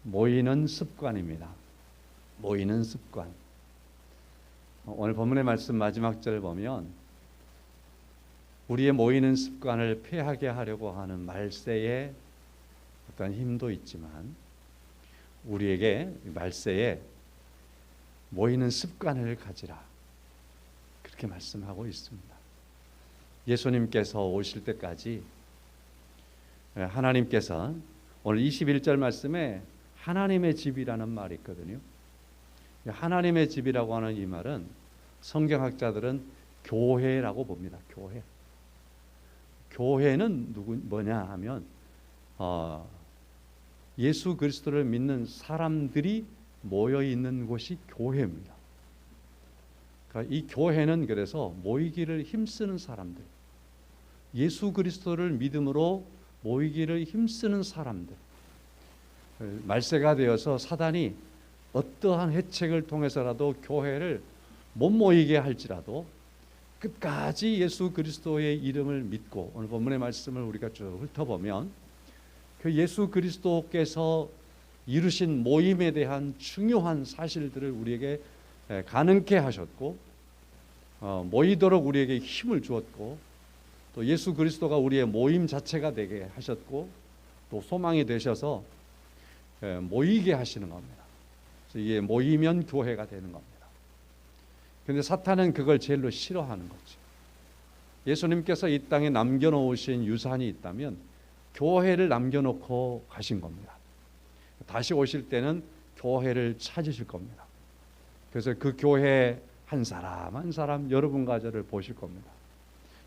모이는 습관입니다. 모이는 습관. 오늘 본문의 말씀 마지막 절을 보면 우리의 모이는 습관을 폐하게 하려고 하는 말세의 어떤 힘도 있지만 우리에게 말세에 모이는 습관을 가지라, 그렇게 말씀하고 있습니다. 예수님께서 오실 때까지 하나님께서 오늘 21절 말씀에 하나님의 집이라는 말이 있거든요. 하나님의 집이라고 하는 이 말은 성경학자들은 교회라고 봅니다. 교회는 뭐냐 하면 예수 그리스도를 믿는 사람들이 모여 있는 곳이 교회입니다. 그러니까 이 교회는 그래서 모이기를 힘쓰는 사람들, 예수 그리스도를 믿음으로 모이기를 힘쓰는 사람들, 말세가 되어서 사단이 어떠한 해책을 통해서라도 교회를 못 모이게 할지라도 끝까지 예수 그리스도의 이름을 믿고, 오늘 본문의 말씀을 우리가 쭉 훑어보면 그 예수 그리스도께서 이루신 모임에 대한 중요한 사실들을 우리에게 가능케 하셨고, 모이도록 우리에게 힘을 주었고, 또 예수 그리스도가 우리의 모임 자체가 되게 하셨고, 또 소망이 되셔서 모이게 하시는 겁니다. 그래서 이게 모이면 교회가 되는 겁니다. 그런데 사탄은 그걸 제일로 싫어하는 거죠. 예수님께서 이 땅에 남겨놓으신 유산이 있다면 교회를 남겨놓고 가신 겁니다. 다시 오실 때는 교회를 찾으실 겁니다. 그래서 그 교회 한 사람 한 사람 여러분과 저를 보실 겁니다.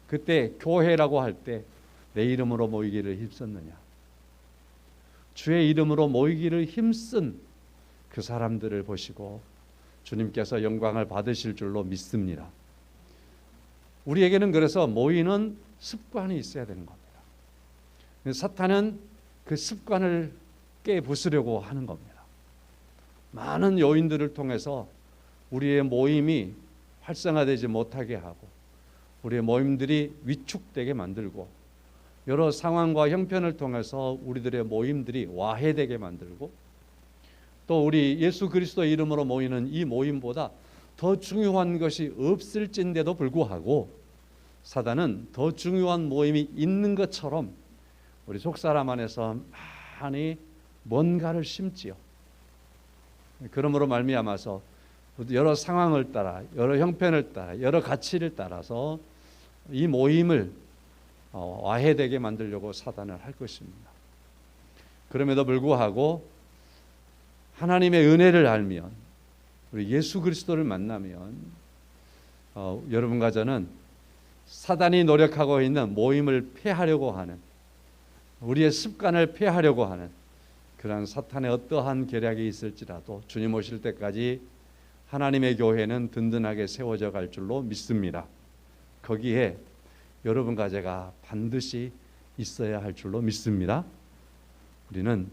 그때 교회라고 할 때 내 이름으로 모이기를 힘썼느냐, 주의 이름으로 모이기를 힘쓴 그 사람들을 보시고 주님께서 영광을 받으실 줄로 믿습니다. 우리에게는 그래서 모이는 습관이 있어야 되는 겁니다. 사탄은 그 습관을 깨부수려고 하는 겁니다. 많은 요인들을 통해서 우리의 모임이 활성화되지 못하게 하고, 우리의 모임들이 위축되게 만들고, 여러 상황과 형편을 통해서 우리들의 모임들이 와해되게 만들고, 또 우리 예수 그리스도 이름으로 모이는 이 모임보다 더 중요한 것이 없을진데도 불구하고 사단은 더 중요한 모임이 있는 것처럼 우리 속사람 안에서 많이 뭔가를 심지요. 그러므로 말미암아서 여러 상황을 따라, 여러 형편을 따라, 여러 가치를 따라서 이 모임을 와해되게 만들려고 사단을 할 것입니다. 그럼에도 불구하고 하나님의 은혜를 알면, 우리 예수 그리스도를 만나면 여러분과 저는 사단이 노력하고 있는 모임을 폐하려고 하는, 우리의 습관을 폐하려고 하는 그러한 사탄의 어떠한 계략이 있을지라도 주님 오실 때까지 하나님의 교회는 든든하게 세워져 갈 줄로 믿습니다. 거기에 여러분과 제가 반드시 있어야 할 줄로 믿습니다. 우리는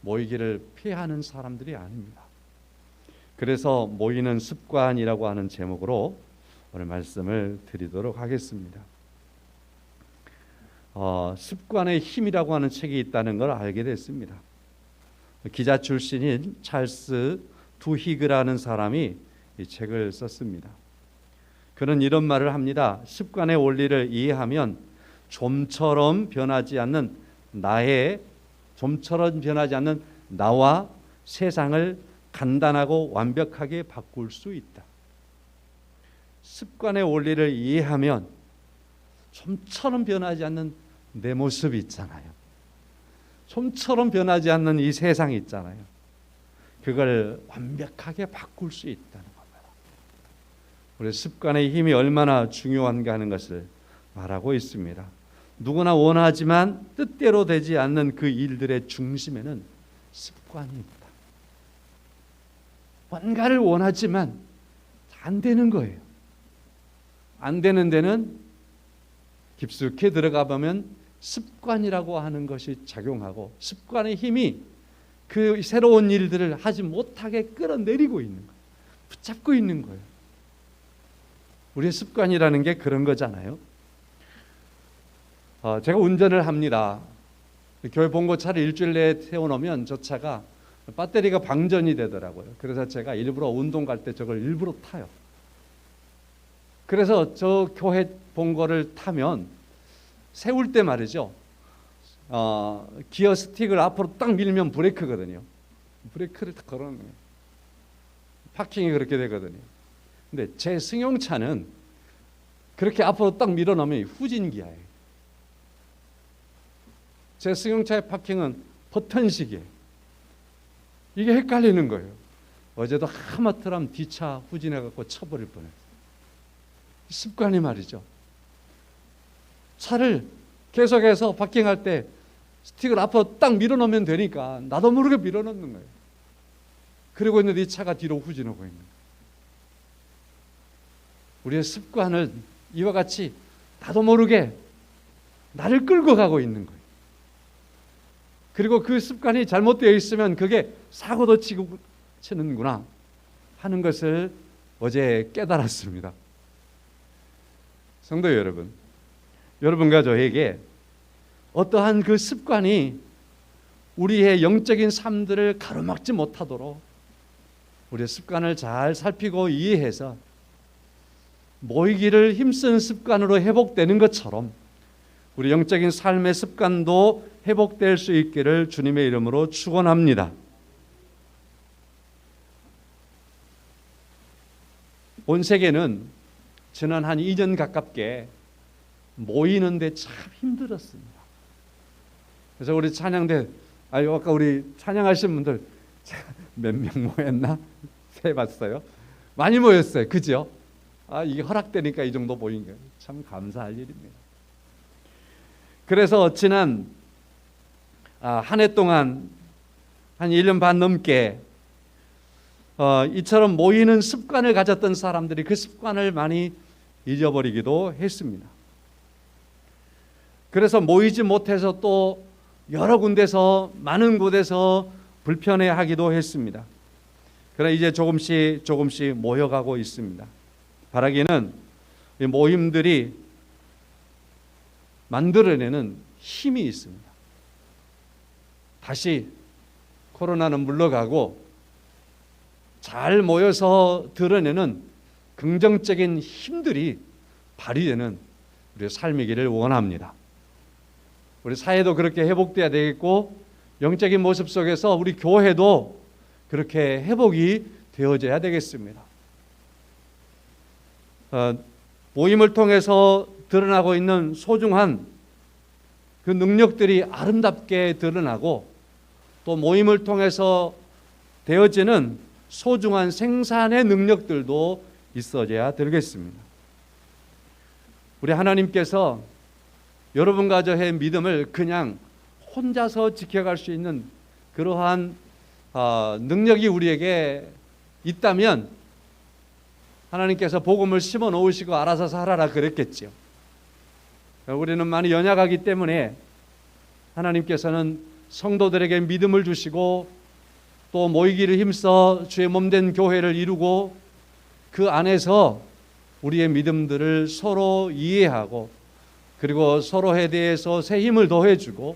모이기를 피하는 사람들이 아닙니다. 그래서 모이는 습관이라고 하는 제목으로 오늘 말씀을 드리도록 하겠습니다. 습관의 힘이라고 하는 책이 있다는 걸 알게 됐습니다. 기자 출신인 찰스 두히그라는 사람이 이 책을 썼습니다. 그는 이런 말을 합니다. 습관의 원리를 이해하면 좀처럼 변하지 않는 나와 세상을 간단하고 완벽하게 바꿀 수 있다. 습관의 원리를 이해하면 좀처럼 변하지 않는 내 모습이 있잖아요. 좀처럼 변하지 않는 이 세상이 있잖아요. 그걸 완벽하게 바꿀 수 있다는 겁니다. 우리 습관의 힘이 얼마나 중요한가 하는 것을 말하고 있습니다. 누구나 원하지만 뜻대로 되지 않는 그 일들의 중심에는 습관이 있다. 뭔가를 원하지만 안 되는 거예요. 안 되는 데는 깊숙이 들어가 보면 습관이라고 하는 것이 작용하고, 습관의 힘이 그 새로운 일들을 하지 못하게 끌어내리고 있는 거예요. 붙잡고 있는 거예요. 우리의 습관이라는 게 그런 거잖아요. 제가 운전을 합니다. 교회 봉고차를 일주일 내에 세워놓으면 저 차가 배터리가 방전이 되더라고요. 그래서 제가 일부러 운동 갈 때 저걸 일부러 타요. 그래서 저 교회 본거를 타면 세울 때 말이죠. 기어 스틱을 앞으로 딱 밀면 브레이크거든요. 브레이크를 딱 걸어놓는 거예요. 파킹이 그렇게 되거든요. 근데 제 승용차는 그렇게 앞으로 딱 밀어넣으면 후진기어예요. 제 승용차의 파킹은 버튼식이에요. 이게 헷갈리는 거예요. 어제도 하마터면 뒷차 후진해갖고 쳐버릴 뻔했어요. 습관이 말이죠. 차를 계속해서 파킹할 때 스틱을 앞으로 딱 밀어넣으면 되니까 나도 모르게 밀어넣는 거예요. 그러고 있는데 이 차가 뒤로 후진하고 있는 거예요. 우리의 습관을 이와 같이 나도 모르게 나를 끌고 가고 있는 거예요. 그리고 그 습관이 잘못되어 있으면 그게 사고도 치는구나 하는 것을 어제 깨달았습니다. 성도 여러분, 여러분과 저에게 어떠한 그 습관이 우리의 영적인 삶들을 가로막지 못하도록 우리의 습관을 잘 살피고 이해해서 모이기를 힘쓰는 습관으로 회복되는 것처럼 우리 영적인 삶의 습관도 회복될 수 있기를 주님의 이름으로 축원합니다. 온 세계는 지난 한 2년 가깝게 모이는데 참 힘들었습니다. 그래서 우리 찬양대 아까 우리 찬양하신 분들 몇 명 모였나? 세봤어요. 많이 모였어요. 그죠? 이게 허락되니까 이 정도 모인 거예요. 참 감사할 일입니다. 그래서 지난 한 해 동안 한 1년 반 넘게 이처럼 모이는 습관을 가졌던 사람들이 그 습관을 많이 잊어버리기도 했습니다. 그래서 모이지 못해서 또 여러 군데서 많은 곳에서 불편해하기도 했습니다. 그러나 이제 조금씩 모여가고 있습니다. 바라기는 이 모임들이 만들어내는 힘이 있습니다. 다시 코로나는 물러가고 잘 모여서 드러내는 긍정적인 힘들이 발휘되는 우리의 삶이기를 원합니다. 우리 사회도 그렇게 회복돼야 되겠고 영적인 모습 속에서 우리 교회도 그렇게 회복이 되어져야 되겠습니다. 모임을 통해서 드러나고 있는 소중한 그 능력들이 아름답게 드러나고 또 모임을 통해서 되어지는 소중한 생산의 능력들도 있어져야 되겠습니다. 우리 하나님께서 여러분과 저의 믿음을 그냥 혼자서 지켜갈 수 있는 그러한 능력이 우리에게 있다면 하나님께서 복음을 심어 놓으시고 알아서 살아라 그랬겠죠. 우리는 많이 연약하기 때문에 하나님께서는 성도들에게 믿음을 주시고 또 모이기를 힘써 주의 몸된 교회를 이루고 그 안에서 우리의 믿음들을 서로 이해하고 그리고 서로에 대해서 새 힘을 더해주고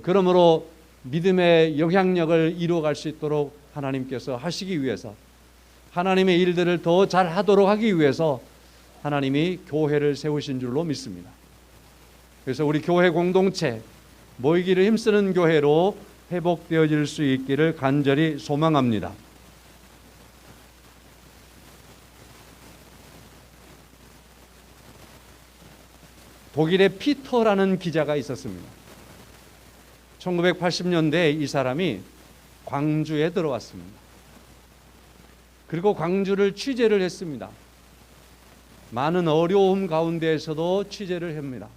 그러므로 믿음의 영향력을 이루어갈 수 있도록 하나님께서 하시기 위해서 하나님의 일들을 더 잘하도록 하기 위해서 하나님이 교회를 세우신 줄로 믿습니다. 그래서 우리 교회 공동체 모이기를 힘쓰는 교회로 회복되어질 수 있기를 간절히 소망합니다. 독일의 피터라는 기자가 있었습니다. 1980년대에 이 사람이 광주에 들어왔습니다. 그리고 광주를 취재를 했습니다. 많은 어려움 가운데에서도 취재를 합니다.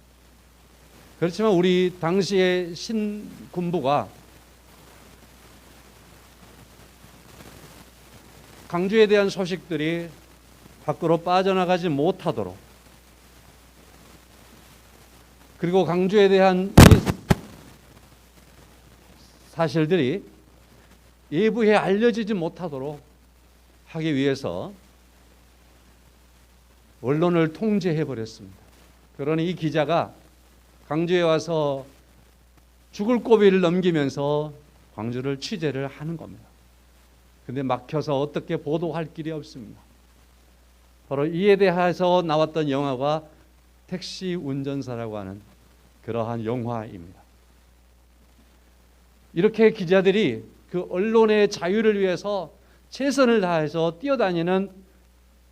그렇지만 우리 당시의 신군부가 광주에 대한 소식들이 밖으로 빠져나가지 못하도록 그리고 광주에 대한 이 사실들이 외부에 알려지지 못하도록 하기 위해서 언론을 통제해버렸습니다. 그러니 이 기자가 광주에 와서 죽을 고비를 넘기면서 광주를 취재를 하는 겁니다. 근데 막혀서 어떻게 보도할 길이 없습니다. 바로 이에 대해서 나왔던 영화가 택시 운전사라고 하는 그러한 영화입니다. 이렇게 기자들이 그 언론의 자유를 위해서 최선을 다해서 뛰어다니는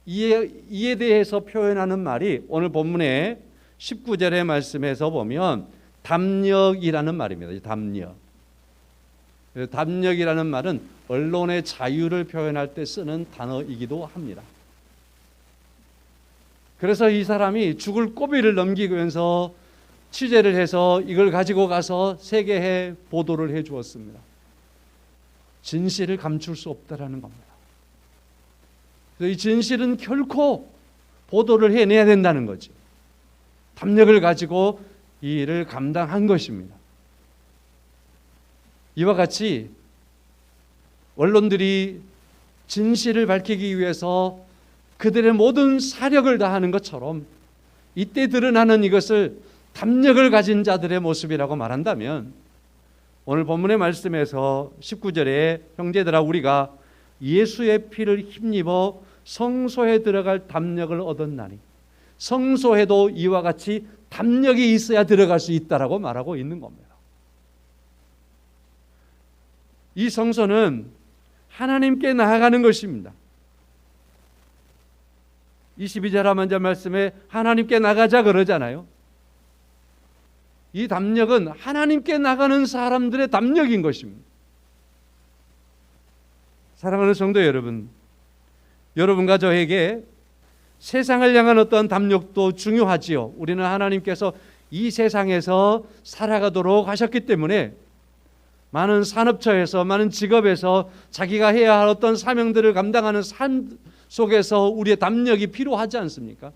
이에 대해서 표현하는 말이 오늘 본문의 19절의 말씀에서 보면 담력이라는 말입니다. 담력. 담력이라는 말은 언론의 자유를 표현할 때 쓰는 단어이기도 합니다. 그래서 이 사람이 죽을 고비를 넘기면서 취재를 해서 이걸 가지고 가서 세계에 보도를 해 주었습니다. 진실을 감출 수 없다라는 겁니다. 그래서 이 진실은 결코 보도를 해내야 된다는 거죠. 담력을 가지고 이 일을 감당한 것입니다. 이와 같이 언론들이 진실을 밝히기 위해서 그들의 모든 사력을 다하는 것처럼 이때 드러나는 이것을 담력을 가진 자들의 모습이라고 말한다면 오늘 본문의 말씀에서 19절에 형제들아 우리가 예수의 피를 힘입어 성소에 들어갈 담력을 얻었나니 성소에도 이와 같이 담력이 있어야 들어갈 수 있다라고 말하고 있는 겁니다. 이 성소는 하나님께 나아가는 것입니다. 22절 하반절 말씀에 하나님께 나가자 그러잖아요. 이 담력은 하나님께 나가는 사람들의 담력인 것입니다. 사랑하는 성도 여러분, 여러분과 저에게 세상을 향한 어떤 담력도 중요하지요. 우리는 하나님께서 이 세상에서 살아가도록 하셨기 때문에 많은 산업처에서 많은 직업에서 자기가 해야 할 어떤 사명들을 감당하는 삶 속에서 우리의 담력이 필요하지 않습니까?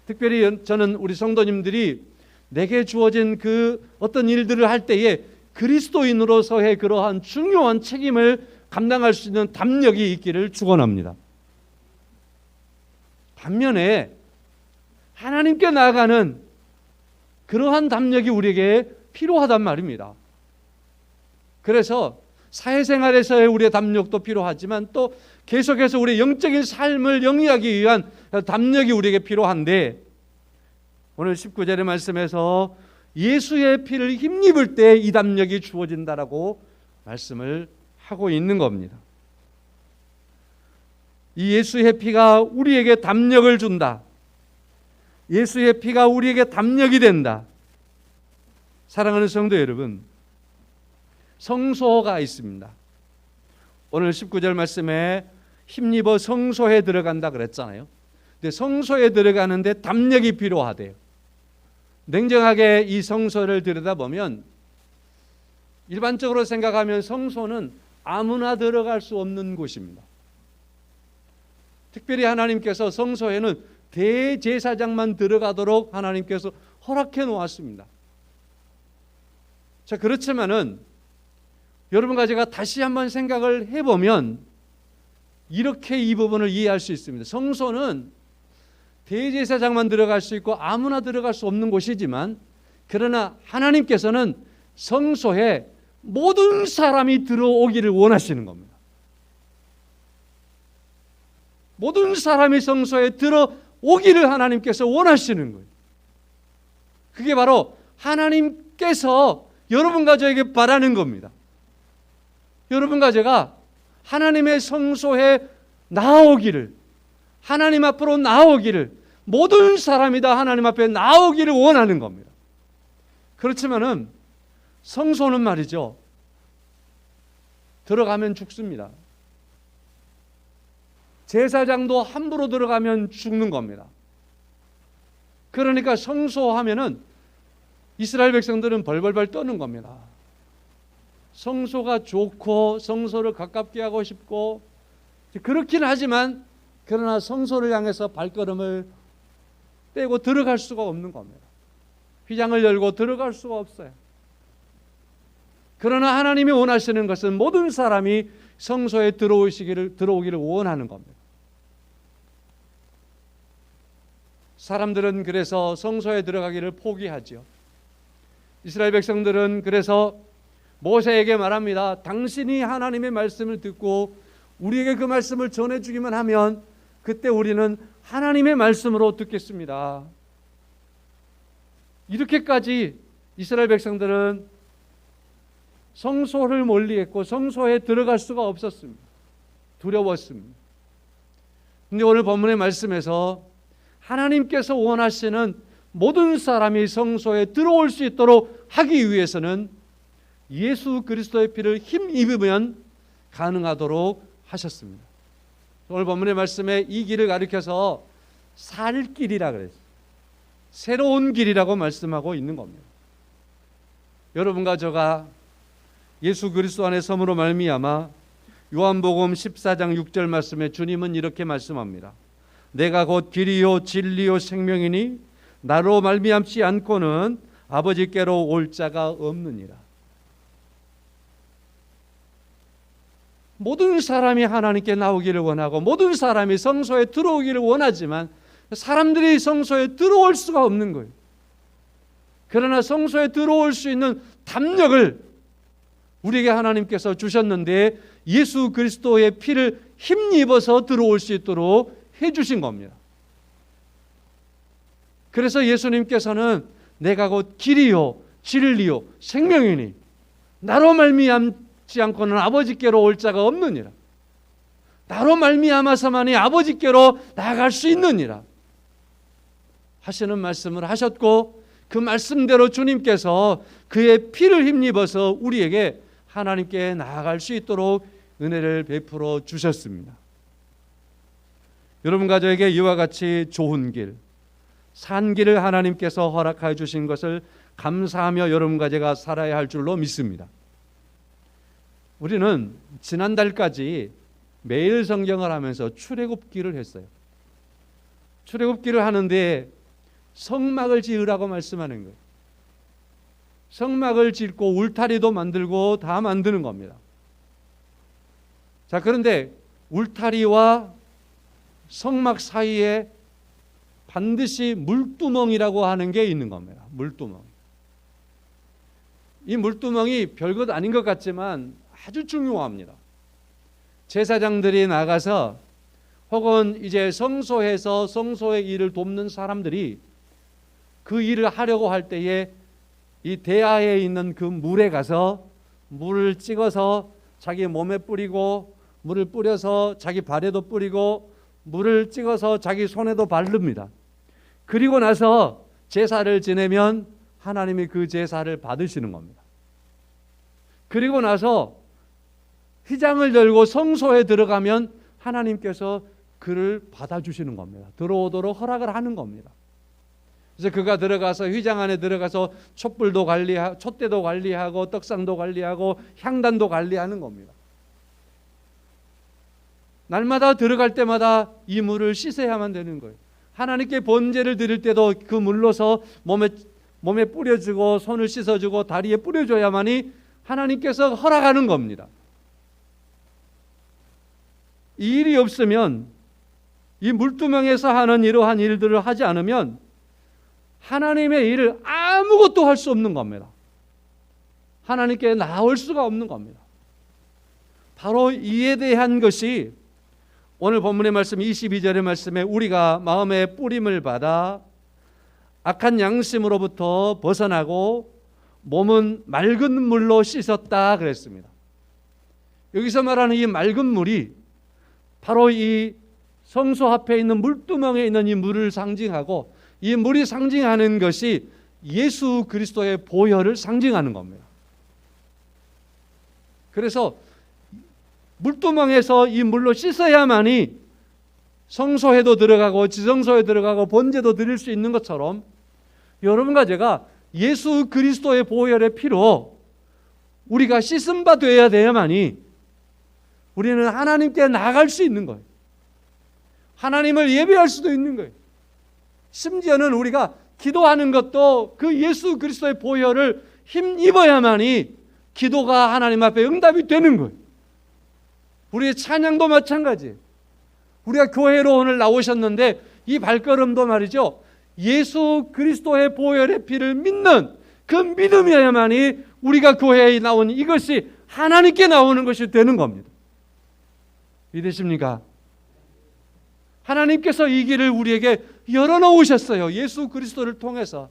특별히 저는 우리 성도님들이 내게 주어진 그 어떤 일들을 할 때에 그리스도인으로서의 그러한 중요한 책임을 감당할 수 있는 담력이 있기를 축원합니다. 반면에 하나님께 나아가는 그러한 담력이 우리에게 필요하단 말입니다. 그래서 사회생활에서의 우리의 담력도 필요하지만 또 계속해서 우리의 영적인 삶을 영위하기 위한 담력이 우리에게 필요한데 오늘 19절의 말씀에서 예수의 피를 힘입을 때 이 담력이 주어진다라고 말씀을 하고 있는 겁니다. 이 예수의 피가 우리에게 담력을 준다. 예수의 피가 우리에게 담력이 된다. 사랑하는 성도 여러분, 성소가 있습니다. 오늘 19절 말씀에 힘입어 성소에 들어간다 그랬잖아요. 근데 성소에 들어가는데 담력이 필요하대요. 냉정하게 이 성소를 들여다보면 일반적으로 생각하면 성소는 아무나 들어갈 수 없는 곳입니다. 특별히 하나님께서 성소에는 대제사장만 들어가도록 하나님께서 허락해 놓았습니다. 자, 그렇지만은 여러분과 제가 다시 한번 생각을 해보면 이렇게 이 부분을 이해할 수 있습니다. 성소는 대제사장만 들어갈 수 있고 아무나 들어갈 수 없는 곳이지만 그러나 하나님께서는 성소에 모든 사람이 들어오기를 원하시는 겁니다. 모든 사람이 성소에 들어오기를 하나님께서 원하시는 거예요. 그게 바로 하나님께서 여러분과 저에게 바라는 겁니다. 여러분과 제가 하나님의 성소에 나오기를, 하나님 앞으로 나오기를, 모든 사람이 다 하나님 앞에 나오기를 원하는 겁니다. 그렇지만은 성소는 말이죠, 들어가면 죽습니다. 제사장도 함부로 들어가면 죽는 겁니다. 그러니까 성소하면은 이스라엘 백성들은 벌벌벌 떠는 겁니다. 성소가 좋고 성소를 가깝게 하고 싶고 그렇긴 하지만 그러나 성소를 향해서 발걸음을 떼고 들어갈 수가 없는 겁니다. 휘장을 열고 들어갈 수가 없어요. 그러나 하나님이 원하시는 것은 모든 사람이 성소에 들어오기를 원하는 겁니다. 사람들은 그래서 성소에 들어가기를 포기하죠. 이스라엘 백성들은 그래서 모세에게 말합니다. 당신이 하나님의 말씀을 듣고 우리에게 그 말씀을 전해주기만 하면 그때 우리는 하나님의 말씀으로 듣겠습니다. 이렇게까지 이스라엘 백성들은 성소를 멀리했고 성소에 들어갈 수가 없었습니다. 두려웠습니다. 그런데 오늘 본문의 말씀에서 하나님께서 원하시는 모든 사람이 성소에 들어올 수 있도록 하기 위해서는 예수 그리스도의 피를 힘입으면 가능하도록 하셨습니다. 오늘 본문의 말씀에 이 길을 가리켜서 살 길이라 그랬어요. 새로운 길이라고 말씀하고 있는 겁니다. 여러분과 저가 예수 그리스도 안에 섬으로 말미암아 요한복음 14장 6절 말씀에 주님은 이렇게 말씀합니다. 내가 곧 길이요 진리요 생명이니 나로 말미암지 않고는 아버지께로 올 자가 없느니라. 모든 사람이 하나님께 나오기를 원하고 모든 사람이 성소에 들어오기를 원하지만 사람들이 성소에 들어올 수가 없는 거예요. 그러나 성소에 들어올 수 있는 담력을 우리에게 하나님께서 주셨는데 예수 그리스도의 피를 힘입어서 들어올 수 있도록 해주신 겁니다. 그래서 예수님께서는 내가 곧 길이요 진리요 생명이니 나로 말미암지 않고는 아버지께로 올 자가 없느니라. 나로 말미암아서만이 아버지께로 나아갈 수 있느니라 하시는 말씀을 하셨고, 그 말씀대로 주님께서 그의 피를 힘입어서 우리에게 하나님께 나아갈 수 있도록 은혜를 베풀어 주셨습니다. 여러분과 저에게 이와 같이 좋은 길, 산 길을 하나님께서 허락하여 주신 것을 감사하며 여러분과 제가 살아야 할 줄로 믿습니다. 우리는 지난달까지 매일 성경을 하면서 출애굽기를 했어요. 출애굽기를 하는데 성막을 지으라고 말씀하는 거예요. 성막을 짓고 울타리도 만들고 다 만드는 겁니다. 자, 그런데 울타리와 성막 사이에 반드시 물두멍이라고 하는 게 있는 겁니다. 물두멍. 이 물두멍이 별것 아닌 것 같지만 아주 중요합니다. 제사장들이 나가서 혹은 이제 성소에서 성소의 일을 돕는 사람들이 그 일을 하려고 할 때에 이 대야에 있는 그 물에 가서 물을 찍어서 자기 몸에 뿌리고 물을 뿌려서 자기 발에도 뿌리고 물을 찍어서 자기 손에도 바릅니다. 그리고 나서 제사를 지내면 하나님이 그 제사를 받으시는 겁니다. 그리고 나서 휘장을 열고 성소에 들어가면 하나님께서 그를 받아주시는 겁니다. 들어오도록 허락을 하는 겁니다. 그래서 그가 들어가서 휘장 안에 들어가서 촛불도 관리하고 촛대도 관리하고 떡상도 관리하고 향단도 관리하는 겁니다. 날마다 들어갈 때마다 이 물을 씻어야만 되는 거예요. 하나님께 번제를 드릴 때도 그 물로서 몸에 뿌려주고 손을 씻어주고 다리에 뿌려줘야만이 하나님께서 허락하는 겁니다. 이 일이 없으면, 이 물두멍에서 하는 이러한 일들을 하지 않으면 하나님의 일을 아무것도 할 수 없는 겁니다. 하나님께 나올 수가 없는 겁니다. 바로 이에 대한 것이 오늘 본문의 말씀 22절의 말씀에 우리가 마음의 뿌림을 받아 악한 양심으로부터 벗어나고 몸은 맑은 물로 씻었다 그랬습니다. 여기서 말하는 이 맑은 물이 바로 이 성소 앞에 있는 물두멍에 있는 이 물을 상징하고, 이 물이 상징하는 것이 예수 그리스도의 보혈을 상징하는 겁니다. 그래서 물두멍에서 이 물로 씻어야만이 성소에도 들어가고 지성소에 들어가고 번제도 드릴 수 있는 것처럼 여러분과 제가 예수 그리스도의 보혈의 피로 우리가 씻음 바 되어야 돼야만이 우리는 하나님께 나아갈 수 있는 거예요. 하나님을 예배할 수도 있는 거예요. 심지어는 우리가 기도하는 것도 그 예수 그리스도의 보혈을 힘입어야만이 기도가 하나님 앞에 응답이 되는 거예요. 우리의 찬양도 마찬가지예요. 우리가 교회로 오늘 나오셨는데 이 발걸음도 말이죠, 예수 그리스도의 보혈의 피를 믿는 그 믿음이어야만이 우리가 교회에 나온 이것이 하나님께 나오는 것이 되는 겁니다. 믿으십니까? 하나님께서 이 길을 우리에게 열어놓으셨어요. 예수 그리스도를 통해서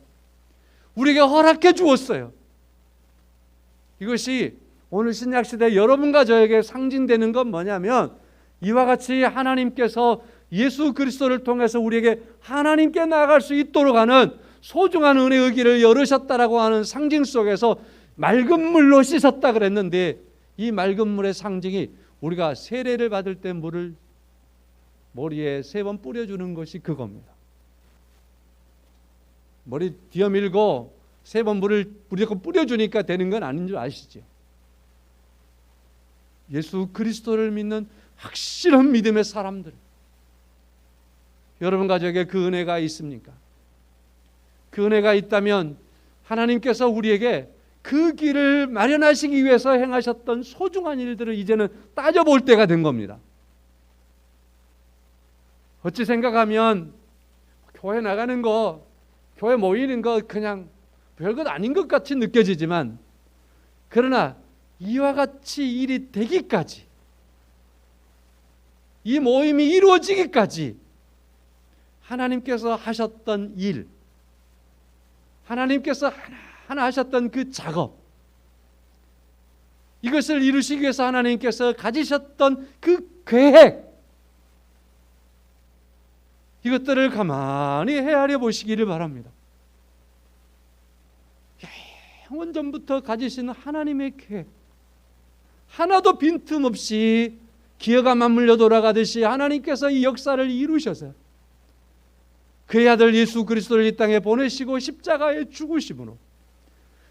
우리에게 허락해 주었어요. 이것이 오늘 신약시대 여러분과 저에게 상징되는 건 뭐냐면, 이와 같이 하나님께서 예수 그리스도를 통해서 우리에게 하나님께 나아갈 수 있도록 하는 소중한 은혜의 길을 열으셨다라고 하는 상징 속에서 맑은 물로 씻었다 그랬는데, 이 맑은 물의 상징이 우리가 세례를 받을 때 물을 머리에 3번 뿌려주는 것이 그겁니다. 머리 뒤어밀고 3번 물을 무조건 뿌려주니까 되는 건 아닌 줄 아시죠? 예수 그리스도를 믿는 확실한 믿음의 사람들, 여러분 가족에게 그 은혜가 있습니까? 그 은혜가 있다면 하나님께서 우리에게 그 길을 마련하시기 위해서 행하셨던 소중한 일들을 이제는 따져볼 때가 된 겁니다. 어찌 생각하면 교회 나가는 거, 교회 모이는 거 그냥 별것 아닌 것 같이 느껴지지만, 그러나 이와 같이 일이 되기까지, 이 모임이 이루어지기까지 하나님께서 하셨던 일, 하나님께서 하나 하셨던 그 작업, 이것을 이루시기 위해서 하나님께서 가지셨던 그 계획, 이것들을 가만히 헤아려 보시기를 바랍니다. 영원 전부터 가지신 하나님의 계획, 하나도 빈틈없이 기회가 맞물려 돌아가듯이 하나님께서 이 역사를 이루셔서 그의 아들 예수 그리스도를 이 땅에 보내시고 십자가에 죽으심으로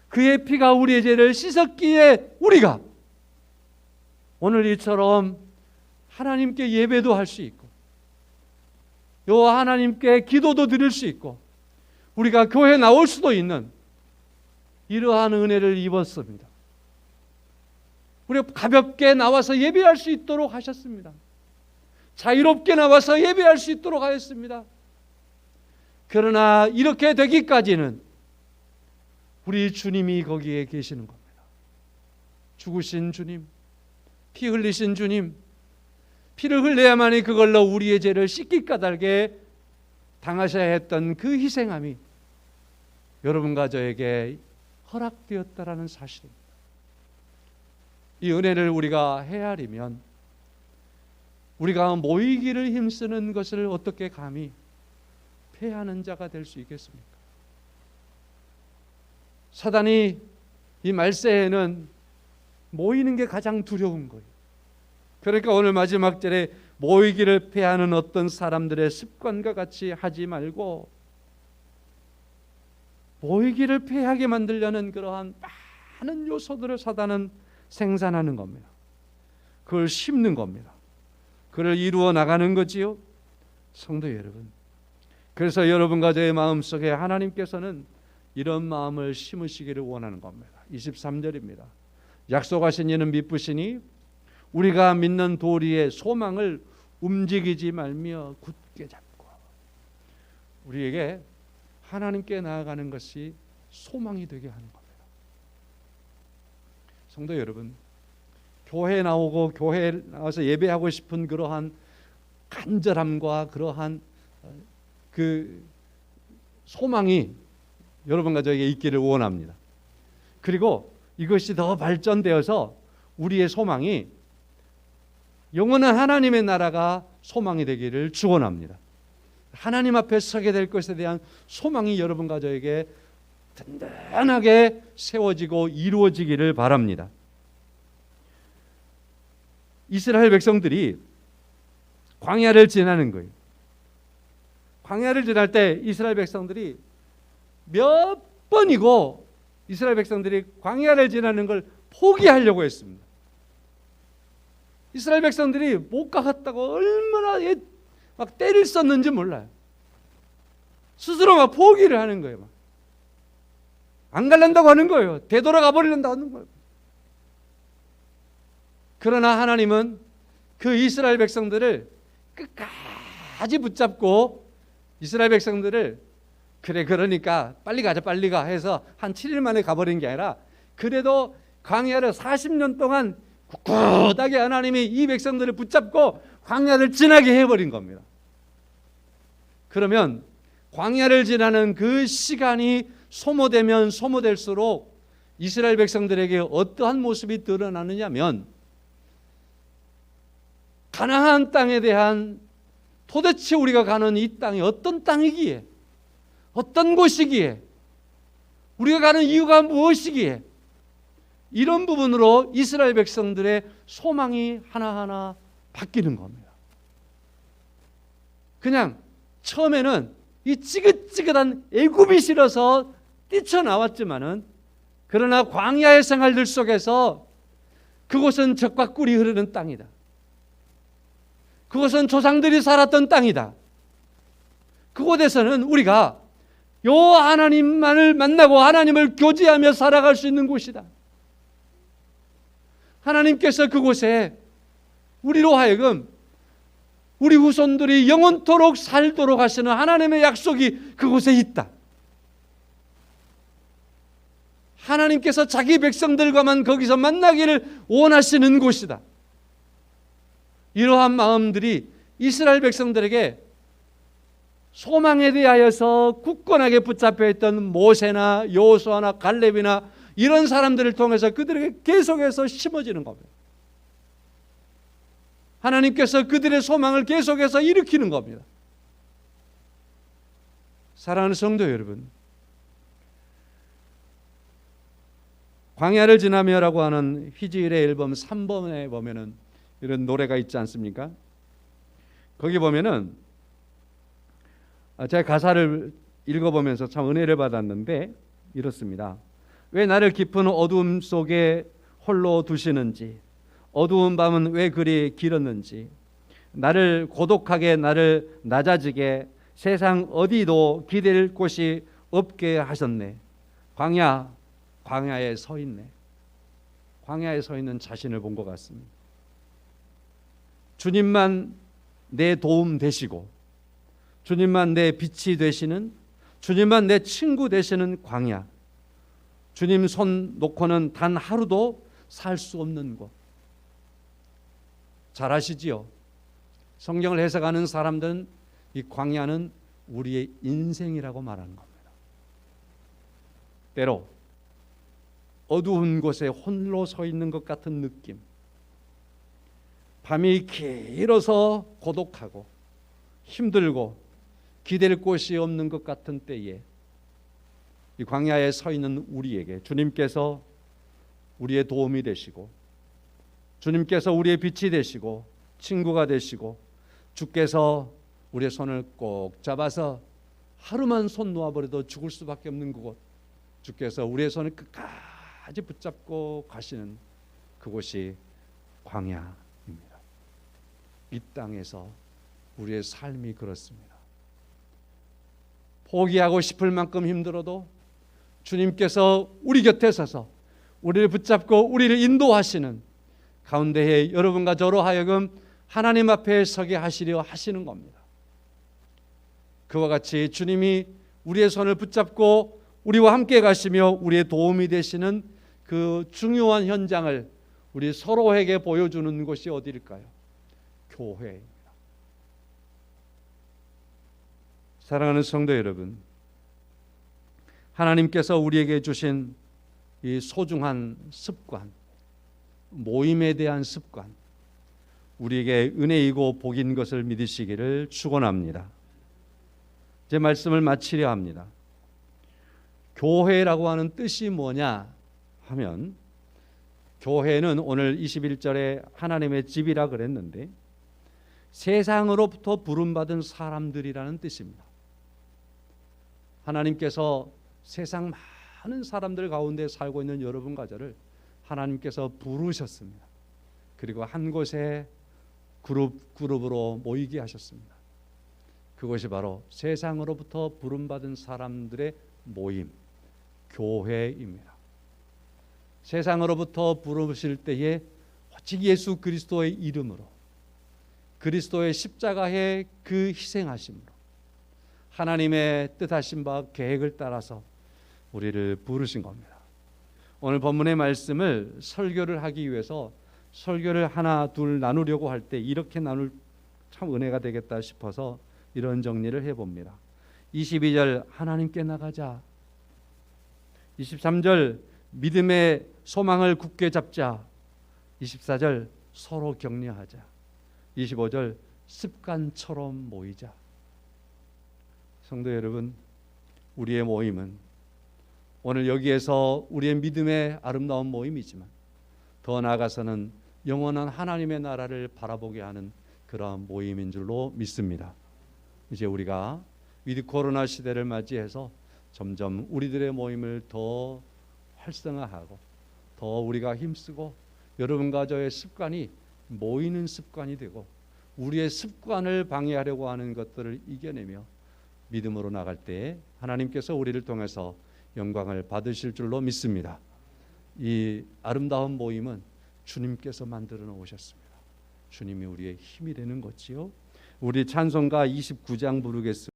그의 피가 우리의 죄를 씻었기에 우리가 오늘 이처럼 하나님께 예배도 할 수 있고, 요 하나님께 기도도 드릴 수 있고, 우리가 교회에 나올 수도 있는 이러한 은혜를 입었습니다. 우리가 가볍게 나와서 예배할 수 있도록 하셨습니다. 자유롭게 나와서 예배할 수 있도록 하였습니다. 그러나 이렇게 되기까지는 우리 주님이 거기에 계시는 겁니다. 죽으신 주님, 피 흘리신 주님, 피를 흘려야만이 그걸로 우리의 죄를 씻기 까닭에 당하셔야 했던 그 희생함이 여러분과 저에게 허락되었다라는 사실입니다. 이 은혜를 우리가 헤아리면 우리가 모이기를 힘쓰는 것을 어떻게 감히 패하는 자가 될 수 있겠습니까? 사단이 이 말세에는 모이는 게 가장 두려운 거예요. 그러니까 오늘 마지막 절에 모이기를 패하는 어떤 사람들의 습관과 같이 하지 말고, 모이기를 패하게 만들려는 그러한 많은 요소들을 사단은 생산하는 겁니다. 그걸 심는 겁니다. 그걸 이루어 나가는 거지요, 성도 여러분. 그래서 여러분과 저의 마음속에 하나님께서는 이런 마음을 심으시기를 원하는 겁니다. 23절입니다. 약속하신 이는 미쁘시니 우리가 믿는 도리의 소망을 움직이지 말며 굳게 잡고, 우리에게 하나님께 나아가는 것이 소망이 되게 하는 겁니다. 성도 여러분, 교회에 나오고 교회에 나와서 예배하고 싶은 그러한 간절함과 그러한 그 소망이 여러분과 저에게 있기를 원합니다. 그리고 이것이 더 발전되어서 우리의 소망이 영원한 하나님의 나라가 소망이 되기를 축원합니다. 하나님 앞에 서게 될 것에 대한 소망이 여러분과 저에게 든든하게 세워지고 이루어지기를 바랍니다. 이스라엘 백성들이 광야를 지나는 거예요. 광야를 지날 때 이스라엘 백성들이 몇 번이고 이스라엘 백성들이 광야를 지나는 걸 포기하려고 했습니다. 이스라엘 백성들이 못 가겠다고 얼마나 막 때를 썼는지 몰라요. 스스로 막 포기를 하는 거예요. 안 갈란다고 하는 거예요. 되돌아가 버리려고 하는 거예요. 그러나 하나님은 그 이스라엘 백성들을 끝까지 붙잡고 이스라엘 백성들을 그래 그러니까 빨리 가자 빨리 가 해서 한 7일 만에 가버린 게 아니라 그래도 광야를 40년 동안 꿋꿋하게 하나님이 이 백성들을 붙잡고 광야를 지나게 해버린 겁니다. 그러면 광야를 지나는 그 시간이 소모되면 소모될수록 이스라엘 백성들에게 어떠한 모습이 드러나느냐면 가나안 땅에 대한 도대체 우리가 가는 이 땅이 어떤 땅이기에 어떤 곳이기에 우리가 가는 이유가 무엇이기에 이런 부분으로 이스라엘 백성들의 소망이 하나하나 바뀌는 겁니다. 그냥 처음에는 이 찌긋찌긋한 애굽이 싫어서 뛰쳐나왔지만은 그러나 광야의 생활들 속에서 그곳은 젖과 꿀이 흐르는 땅이다. 그곳은 조상들이 살았던 땅이다. 그곳에서는 우리가 요 하나님만을 만나고 하나님을 교제하며 살아갈 수 있는 곳이다. 하나님께서 그곳에 우리로 하여금 우리 후손들이 영원토록 살도록 하시는 하나님의 약속이 그곳에 있다. 하나님께서 자기 백성들과만 거기서 만나기를 원하시는 곳이다. 이러한 마음들이 이스라엘 백성들에게 소망에 대하여서 굳건하게 붙잡혀 있던 모세나 여호수아나 갈렙이나 이런 사람들을 통해서 그들에게 계속해서 심어지는 겁니다. 하나님께서 그들의 소망을 계속해서 일으키는 겁니다. 사랑하는 성도 여러분, 광야를 지나며라고 하는 휘지일의 앨범 3번에 보면은 이런 노래가 있지 않습니까? 거기 보면은 제가 가사를 읽어보면서 참 은혜를 받았는데 이렇습니다. 왜 나를 깊은 어두움 속에 홀로 두시는지, 어두운 밤은 왜 그리 길었는지, 나를 고독하게 나를 낮아지게 세상 어디도 기댈 곳이 없게 하셨네. 광야에 서 있네. 광야에 서 있는 자신을 본 것 같습니다. 주님만 내 도움 되시고 주님만 내 빛이 되시는, 주님만 내 친구 되시는 광야, 주님 손 놓고는 단 하루도 살 수 없는 곳. 잘 아시지요? 성경을 해석하는 사람들은 이 광야는 우리의 인생이라고 말하는 겁니다. 때로 어두운 곳에 홀로 서 있는 것 같은 느낌, 밤이 길어서 고독하고 힘들고 기댈 곳이 없는 것 같은 때에 이 광야에 서 있는 우리에게 주님께서 우리의 도움이 되시고, 주님께서 우리의 빛이 되시고 친구가 되시고, 주께서 우리의 손을 꼭 잡아서 하루만 손 놓아버려도 죽을 수밖에 없는 그곳, 주께서 우리의 손을 끝까지 붙잡고 가시는 그곳이 광야입니다. 이 땅에서 우리의 삶이 그렇습니다. 포기하고 싶을 만큼 힘들어도 주님께서 우리 곁에 서서 우리를 붙잡고 우리를 인도하시는 가운데에 여러분과 저로 하여금 하나님 앞에 서게 하시려 하시는 겁니다. 그와 같이 주님이 우리의 손을 붙잡고 우리와 함께 가시며 우리의 도움이 되시는 그 중요한 현장을 우리 서로에게 보여주는 곳이 어디일까요? 교회입니다. 사랑하는 성도 여러분, 하나님께서 우리에게 주신 이 소중한 습관, 모임에 대한 습관, 우리에게 은혜이고 복인 것을 믿으시기를 축원합니다. 제 말씀을 마치려 합니다. 교회라고 하는 뜻이 뭐냐 하면, 교회는 오늘 21절에 하나님의 집이라 그랬는데 세상으로부터 부름받은 사람들이라는 뜻입니다. 하나님께서 세상 많은 사람들 가운데 살고 있는 여러분과 저를 하나님께서 부르셨습니다. 그리고 한 곳에 그룹으로 모이게 하셨습니다. 그것이 바로 세상으로부터 부름받은 사람들의 모임, 교회입니다. 세상으로부터 부르실 때에 오직 예수 그리스도의 이름으로, 그리스도의 십자가의 그 희생하심으로, 하나님의 뜻하신 바 계획을 따라서 우리를 부르신 겁니다. 오늘 본문의 말씀을 설교를 하기 위해서 설교를 하나 둘 나누려고 할 때 이렇게 나눌 참 은혜가 되겠다 싶어서 이런 정리를 해봅니다. 22절 하나님께 나가자. 23절 믿음의 소망을 굳게 잡자. 24절 서로 격려하자. 25절 습관처럼 모이자. 성도 여러분, 우리의 모임은 오늘 여기에서 우리의 믿음의 아름다운 모임이지만 더 나아가서는 영원한 하나님의 나라를 바라보게 하는 그러한 모임인 줄로 믿습니다. 이제 우리가 위드 코로나 시대를 맞이해서 점점 우리들의 모임을 더 활성화하고 더 우리가 힘쓰고 여러분과 저의 습관이 모이는 습관이 되고 우리의 습관을 방해하려고 하는 것들을 이겨내며 믿음으로 나갈 때 하나님께서 우리를 통해서 영광을 받으실 줄로 믿습니다. 이 아름다운 모임은 주님께서 만들어 놓으셨습니다. 주님이 우리의 힘이 되는 거지요. 우리 찬송가 29장 부르겠습니다.